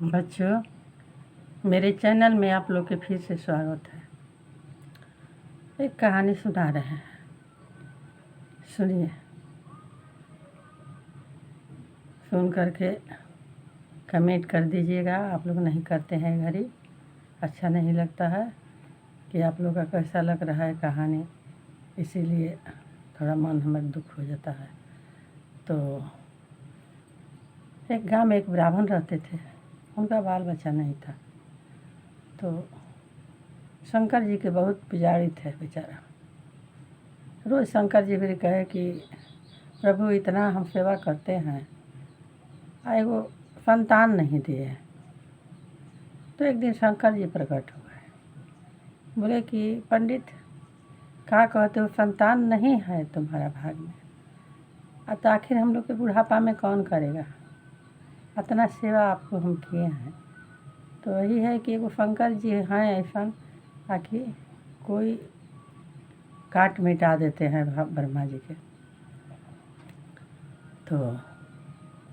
बच्चों, मेरे चैनल में आप लोग के फिर से स्वागत है। एक कहानी सुना रहे हैं, सुनिए। सुन करके कमेंट कर दीजिएगा। आप लोग नहीं करते हैं घड़ी, अच्छा नहीं लगता है कि आप लोग का कैसा लग रहा है कहानी, इसीलिए थोड़ा मन हमें दुख हो जाता है। तो एक गांव में एक ब्राह्मण रहते थे, उनका बाल बच्चा नहीं था। तो शंकर जी के बहुत पुजारी थे बेचारा। रोज़ शंकर जी भी कहे कि प्रभु इतना हम सेवा करते हैं, एगो संतान नहीं दिए। तो एक दिन शंकर जी प्रकट हुए, बोले कि पंडित क्या कहते हो, संतान नहीं है तुम्हारा भाग में, तो आखिर हम लोग के बुढ़ापा में कौन करेगा, इतना सेवा आपको हम किए हैं। तो वही है कि एगो शंकर जी हैं ऐसा, ताकि कोई काट मिटा देते हैं ब्रह्मा जी के। तो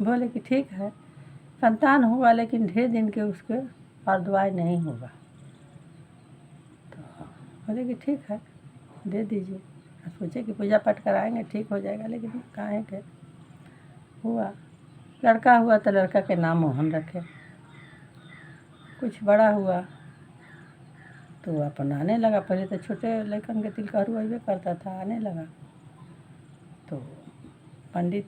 बोले कि ठीक है, संतान हुआ लेकिन ढेर दिन के उसके परदुआई नहीं होगा। तो बोले कि ठीक है, दे दीजिए। सोचे कि पूजा पाठ कराएंगे ठीक हो जाएगा, लेकिन काहे के हुआ। लड़का हुआ तो लड़का के नाम मोहन रखे। कुछ बड़ा हुआ तो अपन आने लगा। पहले तो छोटे लड़कन के तिलकहरू अइबे करता था, आने लगा। तो पंडित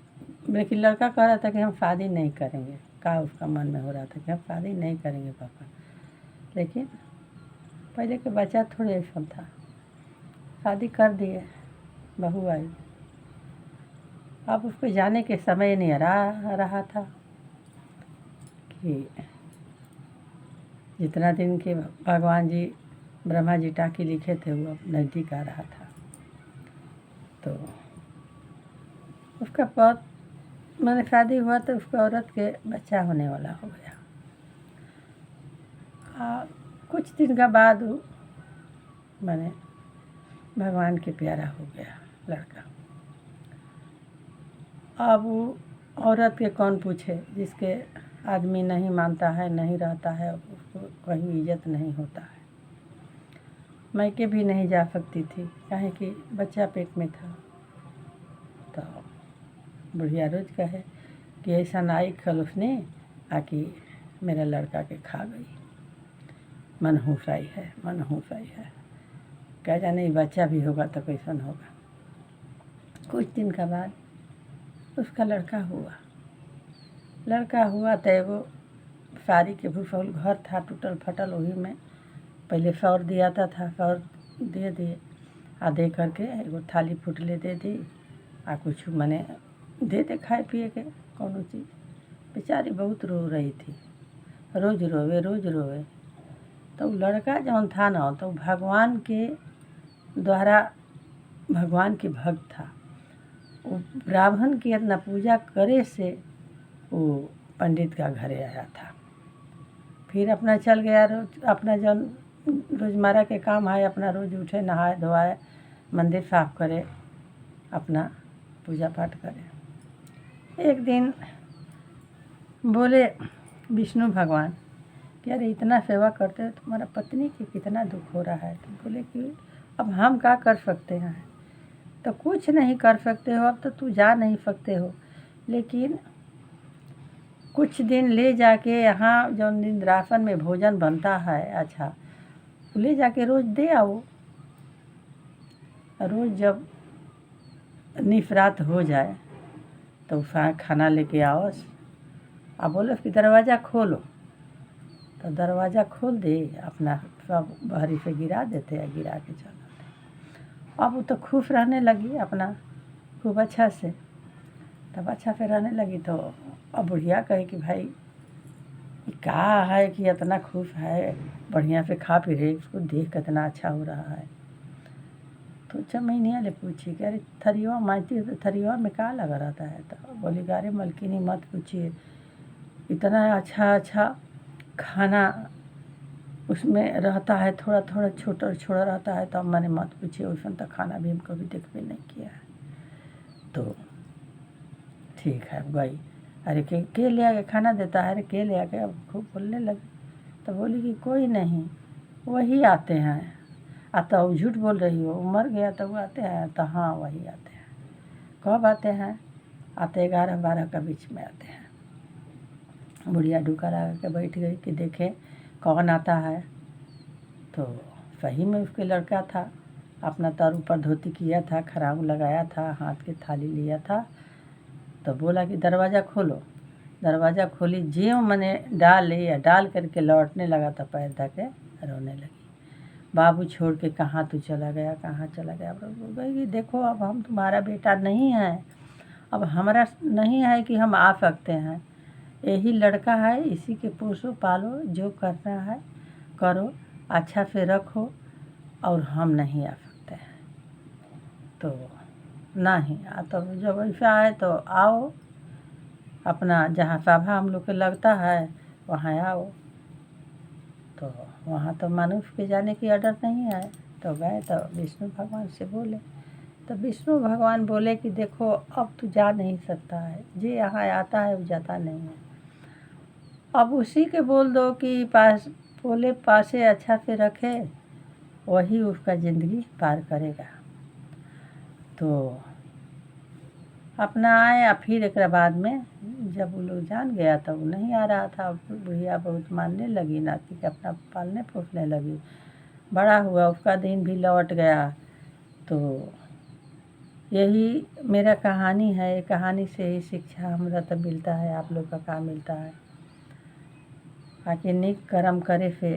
लेकिन लड़का कह रहा था कि हम शादी नहीं करेंगे। का उसका मन में हो रहा था कि हम शादी नहीं करेंगे पापा। लेकिन पहले के बच्चा थोड़े ऐसा था, शादी कर दिए, बहू आई। अब उसको जाने के समय नहीं रहा था कि जितना दिन के भगवान जी ब्रह्मा जी टाँकी लिखे थे वो अब नज़दीक आ रहा था। तो उसका बहुत मैंने शादी हुआ तो उसको औरत के बच्चा होने वाला हो गया। कुछ दिन का बाद वो मैंने भगवान के प्यारा हो गया लड़का। अब वो औरत के कौन पूछे, जिसके आदमी नहीं मानता है, नहीं रहता है, उसको कहीं इज्जत नहीं होता है। मैके भी नहीं जा सकती थी, काहे कि बच्चा पेट में था। तो बुढ़िया रोज कहे कि ऐसा नाई कल उसने आके मेरा लड़का के खा गई, मनहूस आई है, मनहूस आई है। क्या जाने बच्चा भी होगा तो कैसन होगा। कुछ दिन का बाद उसका लड़का हुआ तो एगो साड़ी के भूसौल घर था टूटल फटल, वही में पहले सौर दिया था, सौर दे दिए। दे करके एगो थाली फुटले दे दी, कुछ मने दे दे खाए पिए के कौनो चीज़। बेचारी बहुत रो रही थी, रोज़ रोवे। तो लड़का जौन था ना, तो भगवान के द्वारा भगवान के भक्त था। वो ब्राह्मण की इतना पूजा करे से वो पंडित का घरे आया था। फिर अपना चल गया रोज अपना जौन रोज़मर्रा के काम है, अपना रोज़ उठे नहाए धोआए मंदिर साफ करे, अपना पूजा पाठ करे। एक दिन बोले विष्णु भगवान कि अरे इतना सेवा करते हो, तुम्हारा पत्नी की कितना दुख हो रहा है। तो बोले कि अब हम क्या कर सकते हैं। तो कुछ नहीं कर सकते हो, अब तो तू जा नहीं सकते हो, लेकिन कुछ दिन ले जाके यहाँ जो इंद्रासन में भोजन बनता है, अच्छा ले जाके रोज़ दे आओ। रोज़ जब निफरात हो जाए तो खाना लेके आओ। अब बोलो कि दरवाज़ा खोलो, तो दरवाज़ा खोल दे, अपना सब बहरी से गिरा देते या गिरा के चल आते। अब वो तो खुश रहने लगी अपना खूब अच्छा से। तब अच्छा से रहने लगी तो अब बुढ़िया कहे कि भाई क्या है कि इतना खुश है, बढ़िया से खा पी रही, उसको देख कितना अच्छा हो रहा है। तो चमैनिया ले पूछी कि अरे थरिया माँजती है तो थरिया में क्या लगा रहता है। तो बोली अरे मलकिनी मत पूछिए, इतना अच्छा खाना उसमें रहता है, थोड़ा छोटा रहता है। तो अब मैंने मत पूछिए, वैसा तो खाना भी हम कभी देखबे नहीं किया है। तो ठीक है गई। अरे के ले आके खाना देता है, अरे के ले आके, अब खूब बोलने लगी। तो बोली कि कोई नहीं, वही आते हैं। तो वो झूठ बोल रही हो, मर गया तो वो आते हैं? तो हाँ वही आते हैं। कब आते हैं? आते 11-12 का बीच में आते हैं। बुढ़िया ढुका लगा के बैठ गई कि देखे कौन आता है। तो सही में उसके लड़का था, अपना तर ऊपर धोती किया था, खराब लगाया था, हाथ की थाली लिया था। तो बोला कि दरवाज़ा खोलो। दरवाज़ा खोली, ज्यों मैंने डाल करके लौटने लगा तो पैर धके रोने लगी। बाबू छोड़ के कहाँ तू चला गया, कहाँ चला गया। बोल गई कि देखो अब हम तुम्हारा बेटा नहीं है, अब हमारा नहीं है कि हम आ सकते हैं। यही लड़का है, इसी के पोसो पालो, जो करना है करो, अच्छा से रखो, और हम नहीं आ सकते हैं। तो नहीं, तो जब ऐसा है तो आओ, अपना जहाँ सभा हम लोग के लगता है वहाँ आओ। तो वहाँ तो मनुष्य के जाने की ऑर्डर नहीं है। तो गए तो विष्णु भगवान से बोले। तो विष्णु भगवान बोले कि देखो अब तू जा नहीं सकता है, जो यहाँ आता है वो जाता नहीं है। अब उसी के बोल दो कि बोले पासे अच्छा से रखे, वही उसका ज़िंदगी पार करेगा। तो अपना आए। फिर एक बाद में जब वो लोग जान गया तो वो नहीं आ रहा था। बुढ़िया बहुत मानने लगी, नाती के अपना पालने पोसने लगी। बड़ा हुआ, उसका दिन भी लौट गया। तो यही मेरा कहानी है। कहानी से ही शिक्षा हमरा तो मिलता है, आप लोग का काम मिलता है। आके नेक कर्म करे से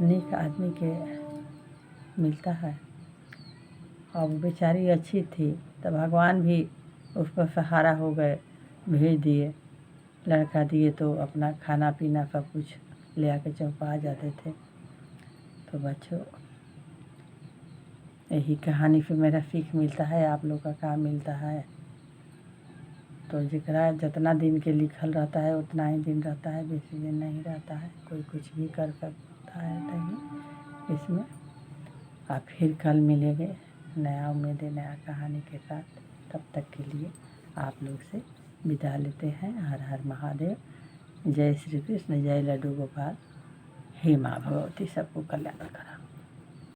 नेक आदमी के मिलता है। अब बेचारी अच्छी थी तो भगवान भी उसको सहारा हो गए, भेज दिए, लड़का दिए तो अपना खाना पीना सब कुछ ले आके चौपा जाते थे। तो बच्चों यही कहानी से मेरा सीख मिलता है, आप लोग का काम मिलता है। तो जिकरा जितना दिन के लिखल रहता है उतना ही दिन रहता है, बेसी दिन नहीं रहता है। कोई कुछ भी कर सकता है नहीं इसमें। आप फिर कल मिलेंगे नया उम्मीद है, नया कहानी के साथ। तब तक के लिए आप लोग से विदा लेते हैं। हर हर महादेव। जय श्री कृष्ण, जय लड्डू गोपाल। हे माँ भगवती सबको कल्याण करा।